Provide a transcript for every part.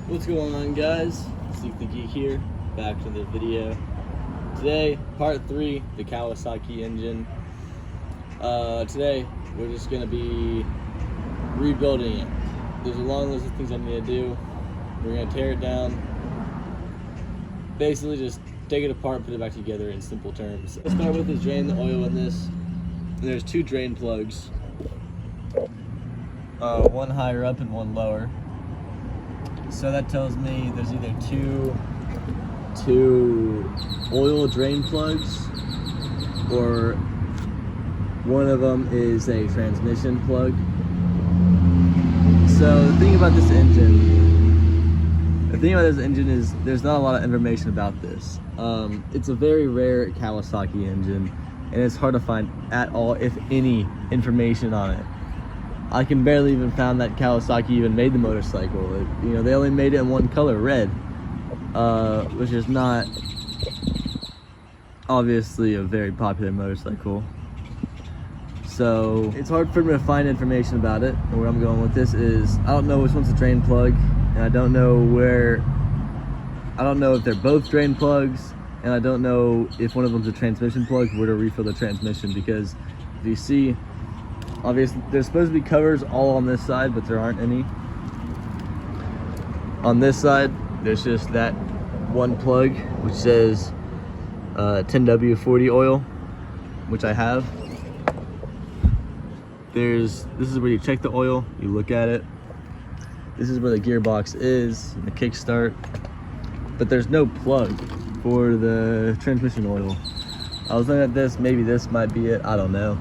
What's going on, guys? Seek the Geek here, back to the video. Today, part 3, the Kawasaki engine. Today, we're just going to be rebuilding it. There's a long list of things I need to do. We're going to tear it down. Basically, just take it apart, put it back together in simple terms. What I'll start with is drain the oil in this. And there's 2 drain plugs. One higher up and one lower. So that tells me there's either two oil drain plugs, or one of them is a transmission plug. So the thing about this engine is there's not a lot of information about this. It's a very rare Kawasaki engine, and it's hard to find at all, if any, information on it. I can barely even find that Kawasaki even made the motorcycle. They only made it in one color, red, which is not obviously a very popular motorcycle. So it's hard for me to find information about it. And where I'm going with this is, I don't know which one's a drain plug, and I don't know if they're both drain plugs, and I don't know if one of them's a transmission plug, where to refill the transmission, because if you see, obviously, there's supposed to be covers all on this side, but there aren't any. On this side, there's just that one plug, which says 10W40 oil, which I have. This is where you check the oil, you look at it. This is where the gearbox is, and the kickstart. But there's no plug for the transmission oil. I was looking at this, maybe this might be it, I don't know.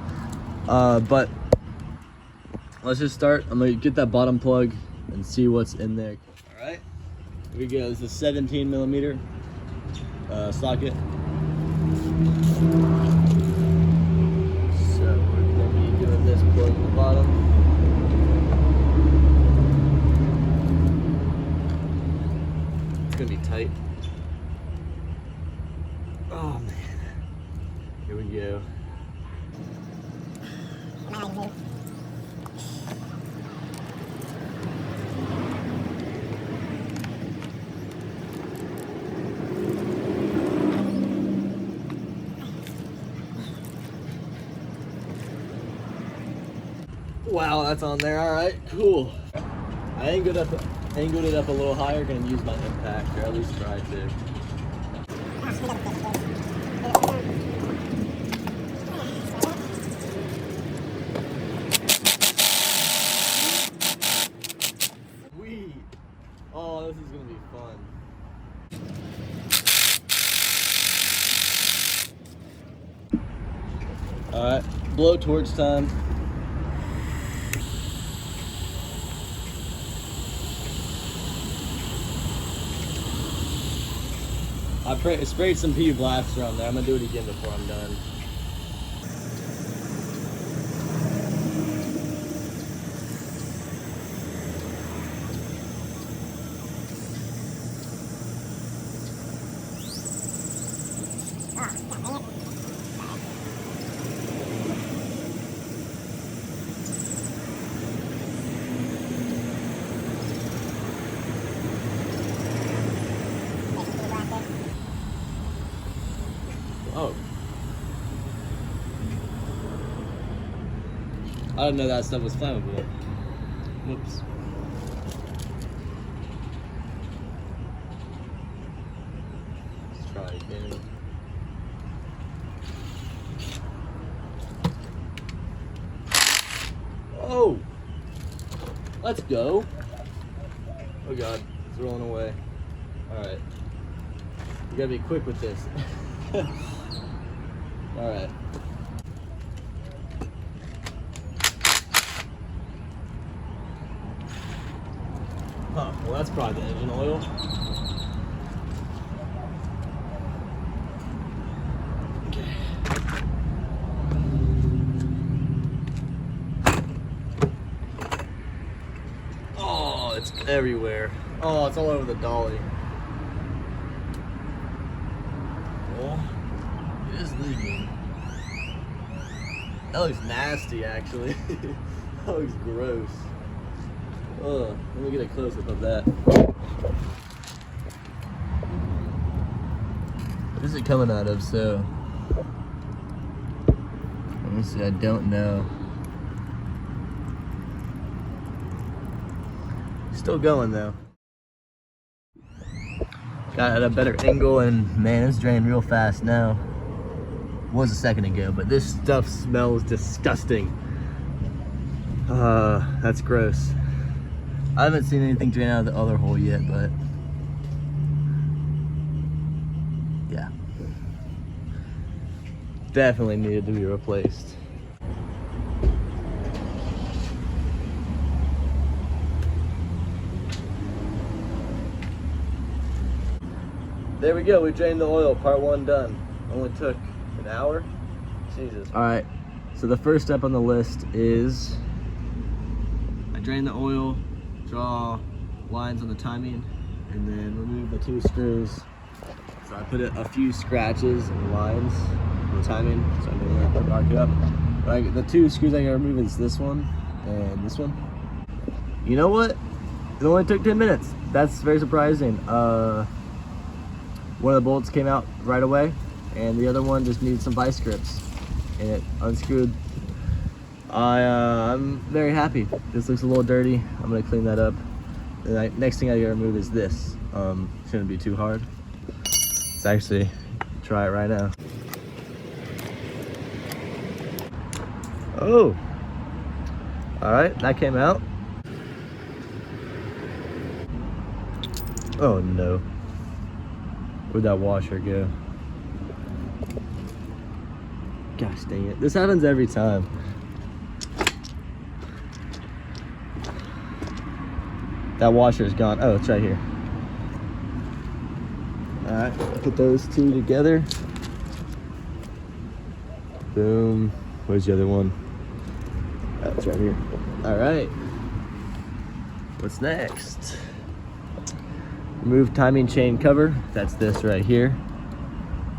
But let's just start. I'm gonna get that bottom plug and see what's in there. All right, here we go. This is a 17 millimeter socket. So we're gonna be doing this plug at the bottom. It's gonna be tight. Oh man, here we go. Wow, that's on there. All right, cool. I angled it up a little higher. Gonna use my impact, or at least try to. Sweet. Oh, this is gonna be fun. All right, blowtorch time. I sprayed some PU blaster on there. I'm gonna do it again before I'm done. Oh. I didn't know that stuff was flammable. Whoops. Let's try again. Oh! Let's go. Oh god, it's rolling away. Alright. You gotta be quick with this. All right. Huh, well that's probably the engine oil. Okay. Oh, it's everywhere. Oh, it's all over the dolly. Oh, it is leaking. That looks nasty, actually. That looks gross. Ugh, let me get a close-up of that. is it coming out of? So let me see, I don't know. Still going though. Got at a better angle, and man, it's draining real fast now. Was a second ago, but this stuff smells disgusting. That's gross. I haven't seen anything drain out of the other hole yet, but yeah, definitely needed to be replaced. There we go, we drained the oil, part one done. Only took an hour. Jesus. All right, so the first step on the list is I drain the oil, draw lines on the timing, and then remove the 2 screws. So I put a few scratches and lines on the timing, so I know where to mark it up. But the 2 screws I gotta remove is this one and this one. You know what? It only took 10 minutes. That's very surprising. One of the bolts came out right away, and the other one just needed some vice grips, and it unscrewed. I'm very happy. This looks a little dirty. I'm gonna clean that up. The next thing I gotta remove is this. Shouldn't be too hard. Let's actually try it right now. Oh, all right, that came out. Oh no. Where'd that washer go? Gosh dang it. This happens every time. That washer is gone. Oh, it's right here. All right, put those 2 together. Boom. Where's the other one? Oh, it's right here. All right. What's next? Remove timing chain cover. That's this right here.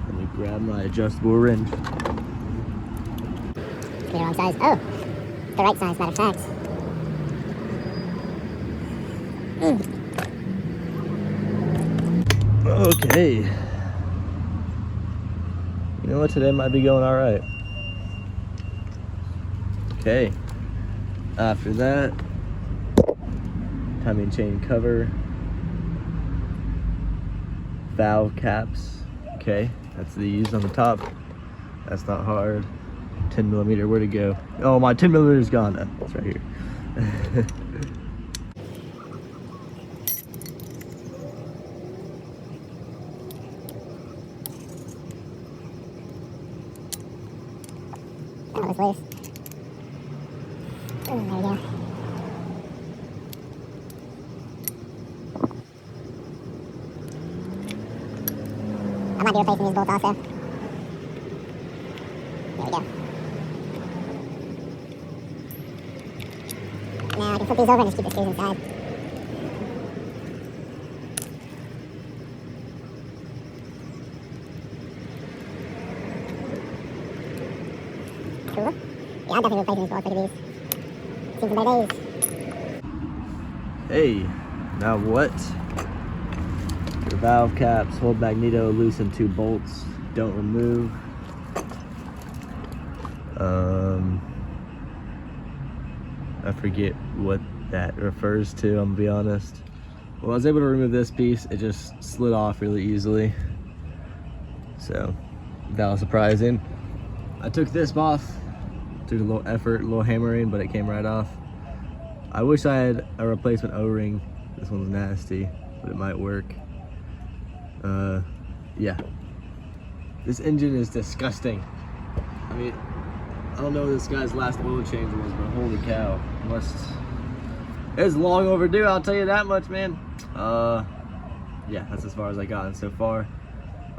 Let me grab my adjustable wrench. The wrong size. Oh, the right size, matter of fact. Okay. You know what? Today might be going all right. Okay. After that, timing chain cover, valve caps. Okay, that's these on the top. That's not hard. 10 millimeter, where'd it go? Oh, my 10 millimeter is gone. Oh, it's right here. That was loose. Oh, there we go. I might be replacing these bolts also. There we go. Now I can flip these over and just keep the screws inside. Cool. Yeah, I'm definitely replacing these bolts. Look at these. Seen some better days. Hey, now what? Your valve caps, hold magneto, loosen 2 bolts, don't remove. I forget what that refers to, I'm gonna be honest. Well, I was able to remove this piece, it just slid off really easily. So, that was surprising. I took this off, took a little effort, a little hammering, but it came right off. I wish I had a replacement O-ring. This one's nasty, but it might work. Yeah. This engine is disgusting. I mean, I don't know what this guy's last oil change was, but holy cow. It's long overdue, I'll tell you that much, man. Yeah, that's as far as I gotten so far.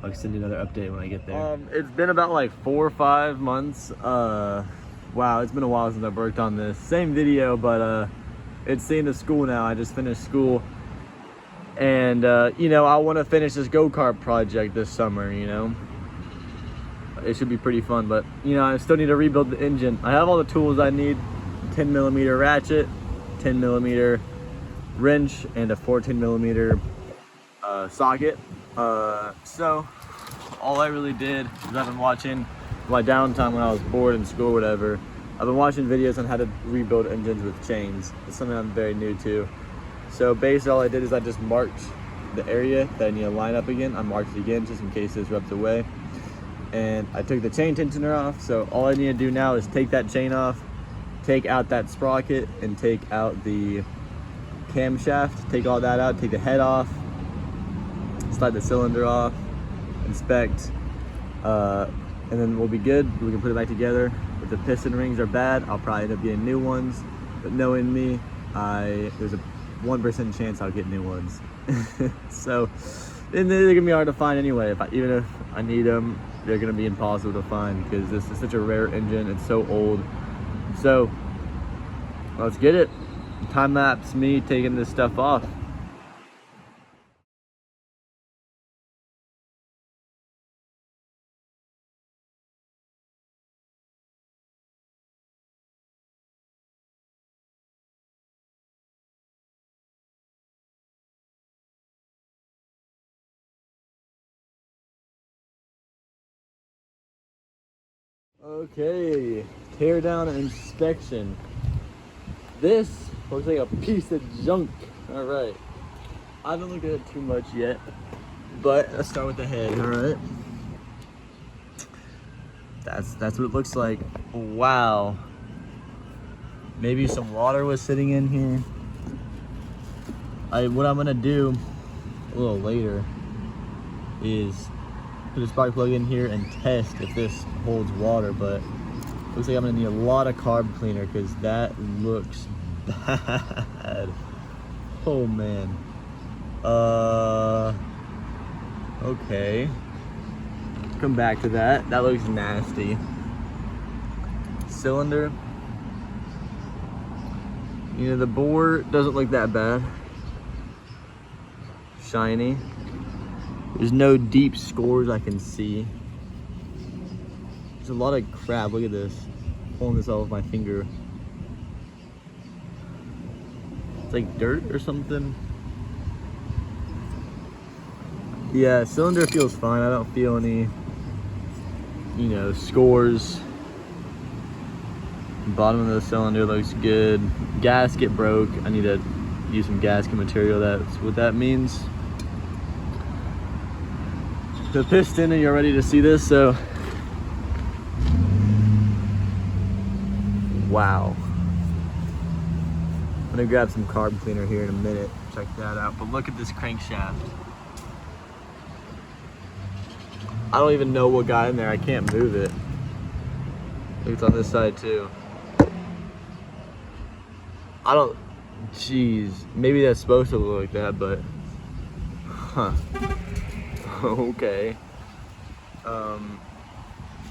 I'll send you another update when I get there. It's been about like 4 or 5 months. Wow, it's been a while since I've worked on this. Same video, but it's the end of school now. I just finished school. And, you know, I want to finish this go-kart project this summer, you know. It should be pretty fun, but, you know, I still need to rebuild the engine. I have all the tools I need. 10 millimeter ratchet, 10 millimeter wrench, and a 14 millimeter socket. So, all I really did is I've been watching my downtime when I was bored in school or whatever. I've been watching videos on how to rebuild engines with chains. It's something I'm very new to. So basically all I did is I just marked the area that I need to line up again. I marked it again just in case it's rubbed away. And I took the chain tensioner off. So all I need to do now is take that chain off, take out that sprocket, and take out the camshaft. Take all that out, take the head off, slide the cylinder off, inspect, and then we'll be good. We can put it back together. If the piston rings are bad, I'll probably end up getting new ones. But knowing me, there's a 1% chance I'll get new ones. So, and they're gonna be hard to find anyway. Even if I need them, they're gonna be impossible to find because this is such a rare engine. It's so old. So, let's get it. Time lapse me taking this stuff off. Okay, tear down inspection. This looks like a piece of junk. All right, I haven't looked at it too much yet, but let's start with the head. All right, that's what it looks like. Wow, maybe some water was sitting in here. What I'm gonna do a little later is put a spark plug in here and test if this holds water, but looks like I'm gonna need a lot of carb cleaner because that looks bad. Oh man. Okay. Come back to that. That looks nasty. Cylinder. You know, the bore doesn't look that bad. Shiny. There's no deep scores I can see. There's a lot of crap. Look at this. Pulling this off with my finger. It's like dirt or something. Yeah, cylinder feels fine. I don't feel any, you know, scores. Bottom of the cylinder looks good. Gasket broke. I need to use some gasket material. That's what that means. The piston, and you're ready to see this, so wow. I'm gonna grab some carb cleaner here in a minute, check that out. But look at this crankshaft. I don't even know what got in there. I can't move it. I think it's on this side too. I don't, jeez, maybe that's supposed to look like that, but huh. Okay.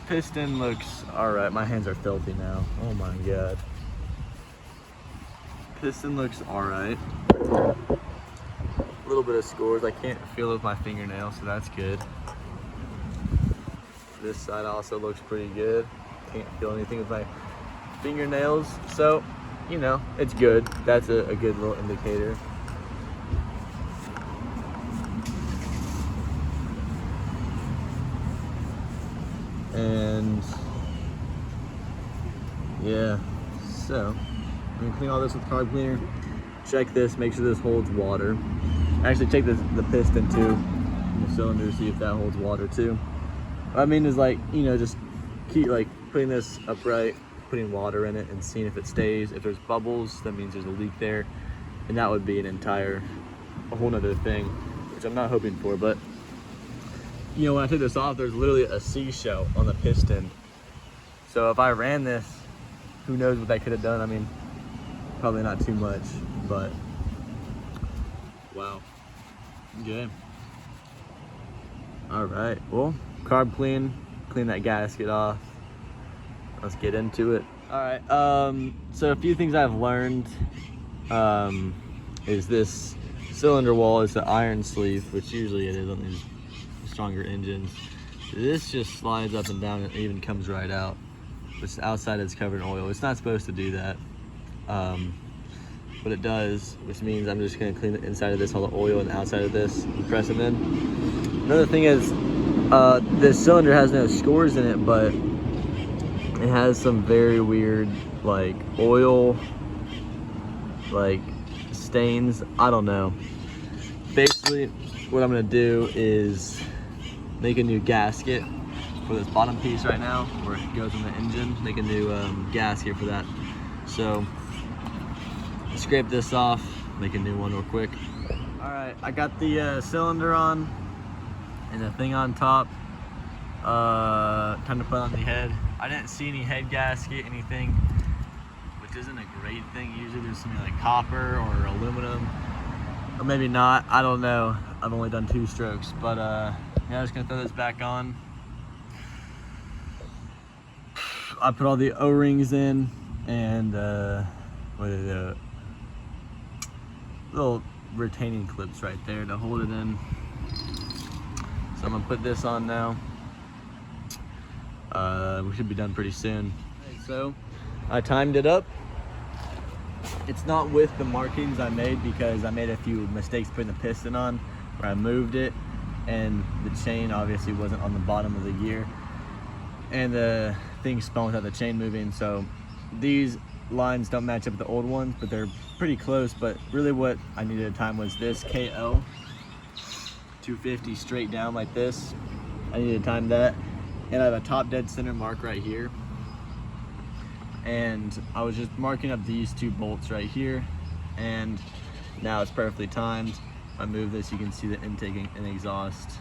Piston looks alright. My hands are filthy now. Oh my god. Piston looks alright. A little bit of scores. I can't feel it with my fingernail, so that's good. This side also looks pretty good. Can't feel anything with my fingernails, so you know, it's good. That's a good little indicator. And yeah, so I'm gonna clean all this with carb cleaner. Check this, make sure this holds water. Actually check the piston too, and the cylinder, see if that holds water too. What I mean is, like, you know, just keep like putting this upright, putting water in it and seeing if it stays. If there's bubbles, that means there's a leak there, and that would be a whole nother thing, which I'm not hoping for. But you know, when I took this off, there's literally a seashell on the piston. So if I ran this, who knows what that could have done. I mean, probably not too much, but wow. Okay. All right, well, carb clean that gasket off. Let's get into it. All right, so a few things I've learned is this cylinder wall is the iron sleeve, which usually it is on these stronger engines. This just slides up and down and even comes right out, which outside is covered in oil. It's not supposed to do that, but it does, which means I'm just gonna clean the inside of this, all the oil, and the outside of this, and press them in. Another thing is, This cylinder has no scores in it, but it has some very weird like oil like stains. I don't know. Basically what I'm gonna do is make a new gasket for this bottom piece right now where it goes in the engine. Make a new gasket for that. So scrape this off, make a new one real quick. All right, I got the cylinder on and the thing on top. Time to put on the head. I didn't see any head gasket, anything, which isn't a great thing. Usually there's something like copper or aluminum, or maybe not, I don't know. I've only done 2 strokes, but yeah, I'm just gonna throw this back on. I put all the O-rings in and what are the little retaining clips right there to hold it in. So I'm gonna put this on now. We should be done pretty soon. So I timed it up. It's not with the markings I made because I made a few mistakes putting the piston on where I moved it and the chain obviously wasn't on the bottom of the gear and the thing spun without the chain moving. So these lines don't match up with the old ones, but they're pretty close. But really what I needed to time was this KL 250 straight down like this. I needed to time that. And I have a top dead center mark right here. And I was just marking up these 2 bolts right here. And now it's perfectly timed. If I move this, you can see the intake and exhaust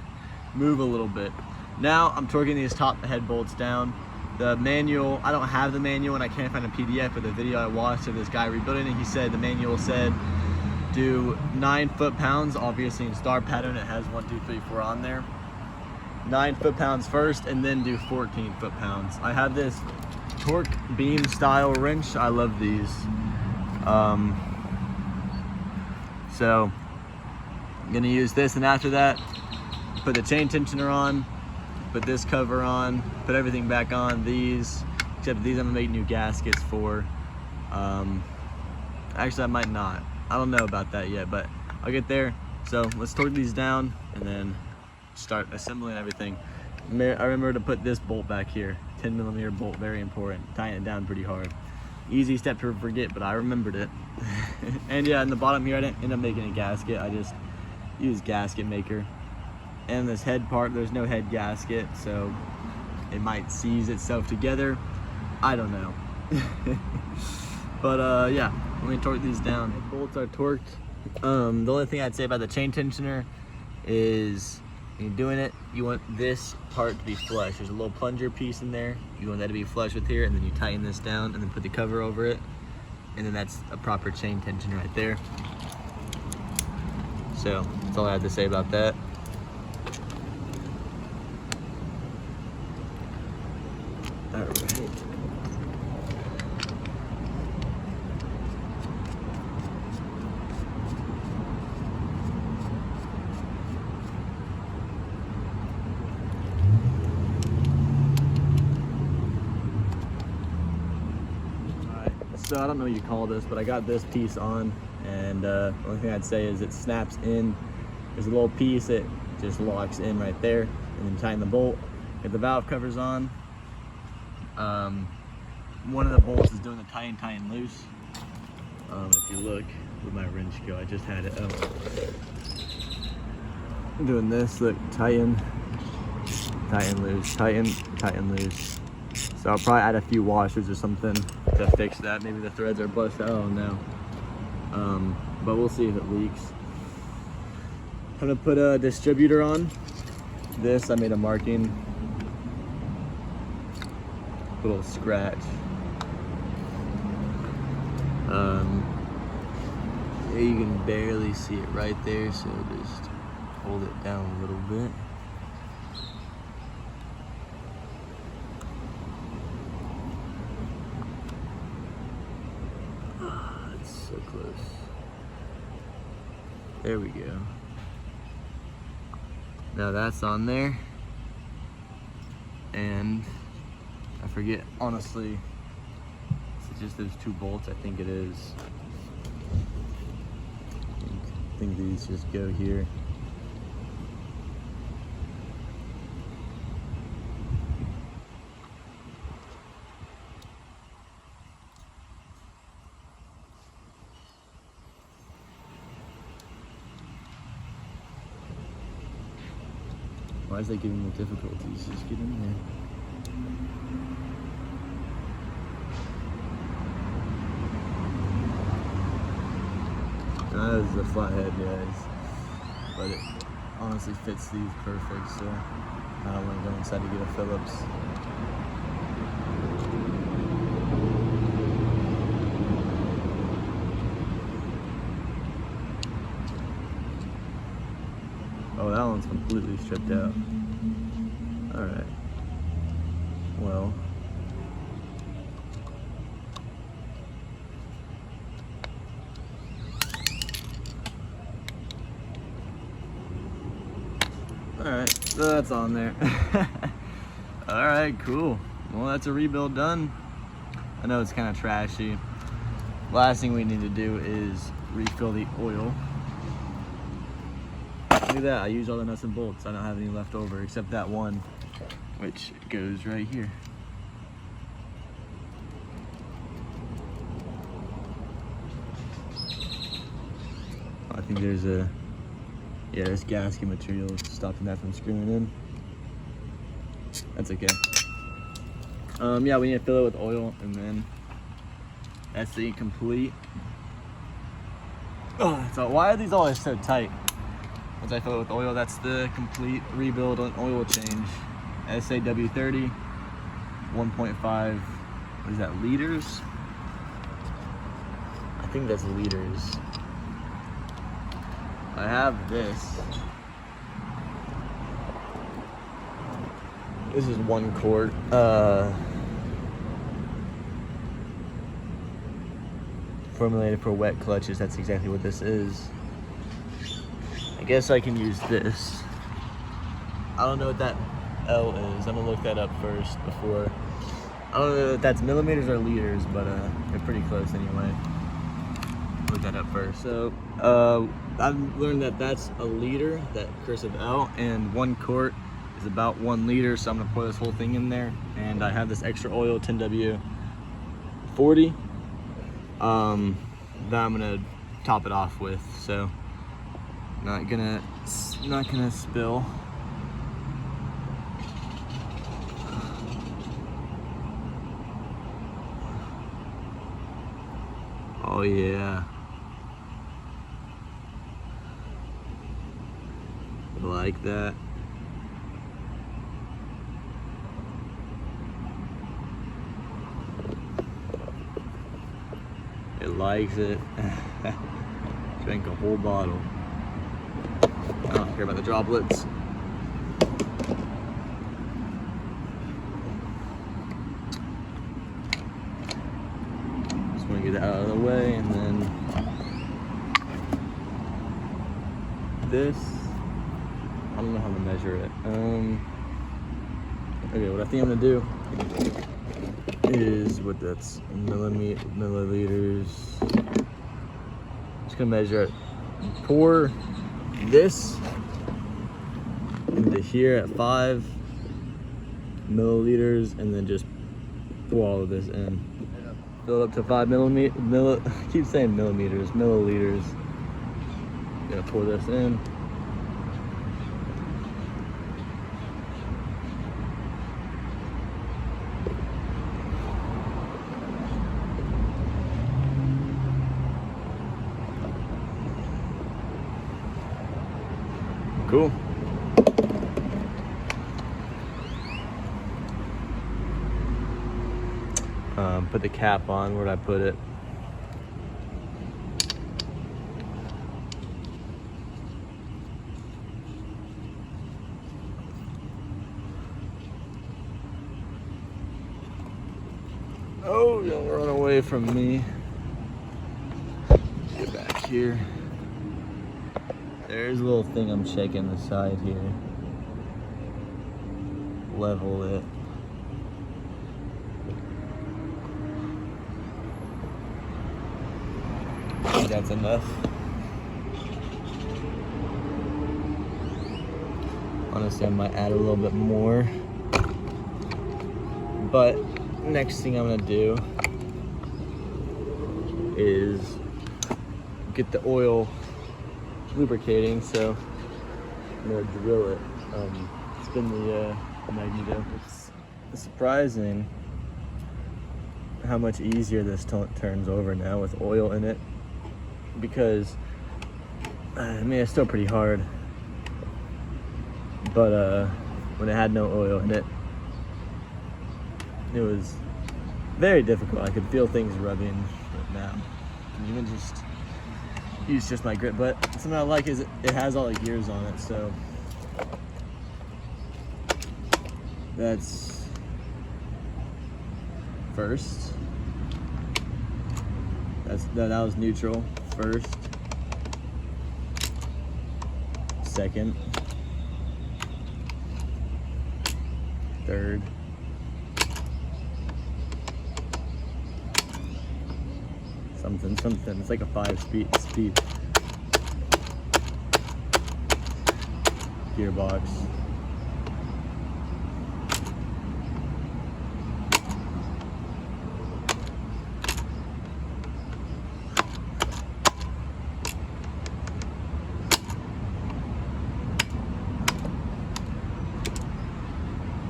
move a little bit. Now I'm torquing these top head bolts down. The manual, I don't have the manual and I can't find a PDF, but the video I watched of this guy rebuilding it, he said the manual said do 9 foot-pounds. Obviously in star pattern it has 1, 2, 3, 4 on there. 9 foot-pounds first and then do 14 foot-pounds. I have this torque beam style wrench. I love these. So I'm gonna use this, and after that put the chain tensioner on, put this cover on, put everything back on. These, except these I'm gonna make new gaskets for. Actually I might not, I don't know about that yet, but I'll get there. So let's torque these down and then start assembling everything. I remember to put this bolt back here, 10mm bolt, very important. Tying it down pretty hard. Easy step to forget, but I remembered it. And yeah, in the bottom here I didn't end up making a gasket, I just used gasket maker. And this head part, there's no head gasket, so it might seize itself together, I don't know. But yeah, let me torque these down. The bolts are torqued. The only thing I'd say about the chain tensioner is when you're doing it, you want this part to be flush. There's a little plunger piece in there. You want that to be flush with here, and then you tighten this down and then put the cover over it. And then that's a proper chain tension right there. So that's all I have to say about that. All right. So I don't know what you call this, but I got this piece on, and the only thing I'd say is it snaps in. There's a little piece that just locks in right there, and then tighten the bolt. Get the valve covers on. One of the bolts is doing the tighten loose. If you look, where'd my wrench go? I just had it up. I'm doing this, look, tighten loose, tighten loose. So I'll probably add a few washers or something to fix that. Maybe the threads are busted, I don't know. But we'll see if it leaks. I'm gonna put a distributor on. This, I made a marking. Little scratch. Yeah, you can barely see it right there, so just hold it down a little bit. It's so close. There we go. Now that's on there. And I forget, honestly, is it just those 2 bolts? I think it is. I think these just go here. Why is that giving me difficulties? Just get in there. That is a flathead, guys. But it honestly fits these perfect, so I don't want to go inside to get a Phillips. Oh, that one's completely stripped out. Alright. Well. Alright, so that's on there. Alright, cool. Well, that's a rebuild done. I know it's kind of trashy. Last thing we need to do is refill the oil. Look at that, I used all the nuts and bolts. I don't have any left over except that one, which goes right here. I think there's a, yeah, there's gasket material stopping that from screwing in. That's okay. Yeah, we need to fill it with oil, and then that's the complete. Oh, so why are these always so tight? Once I fill it with oil, that's the complete rebuild and oil change. SAW30, 1.5, what is that, liters? I think that's liters. I have this. This is 1 quart. Formulated for wet clutches, that's exactly what this is. I guess I can use this. I don't know what that L is. I'm gonna look that up first before. I don't know if that's millimeters or liters, but they're pretty close anyway. Look that up first. So I've learned that that's a liter, that cursive L, and 1 quart is about 1 liter. So I'm gonna pour this whole thing in there, and I have this extra oil, 10W40, that I'm gonna top it off with. So not gonna spill. Oh yeah. Like that. It likes it. Drank a whole bottle. I don't care about the droplets. Just want to get it out of the way, and then this. I don't know how to measure it. Okay, what I think I'm gonna do is what that's milliliters. Just gonna measure it. Pour this into here at 5 milliliters, and then just pour all of this in. Fill it up to 5 I keep saying millimeters, milliliters. Gonna pour this in. Cool. Put the cap on. Where'd I put it? Oh, don't run away from me. Get back here. There's a little thing I'm checking the side here. Level it. I think that's enough. Honestly, I might add a little bit more. But next thing I'm gonna do is get the oil lubricating, so I'm gonna drill it. It's spin the magneto. It's surprising how much easier this turns over now with oil in it, because I mean, it's still pretty hard, but when it had no oil in it, it was very difficult. I could feel things rubbing right now. And even just use just my grip, but something I like is it has all the gears on it, so that's first. That was neutral. First, second, third, something. It's like a 5-speed gearbox.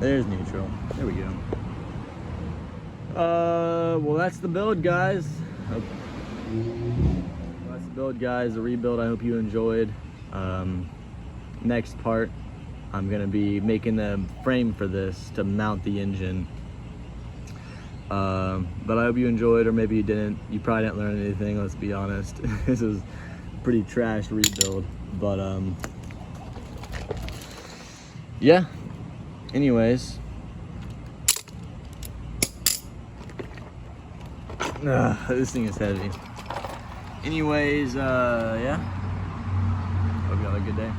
There's neutral. There we go. Well, that's the build, guys. The rebuild. I hope you enjoyed. Next part, I'm gonna be making a frame for this to mount the engine. But I hope you enjoyed, or maybe you didn't. You probably didn't learn anything, let's be honest. This is a pretty trash rebuild, but yeah. Anyways, this thing is heavy. Anyways, yeah. Hope you have a good day.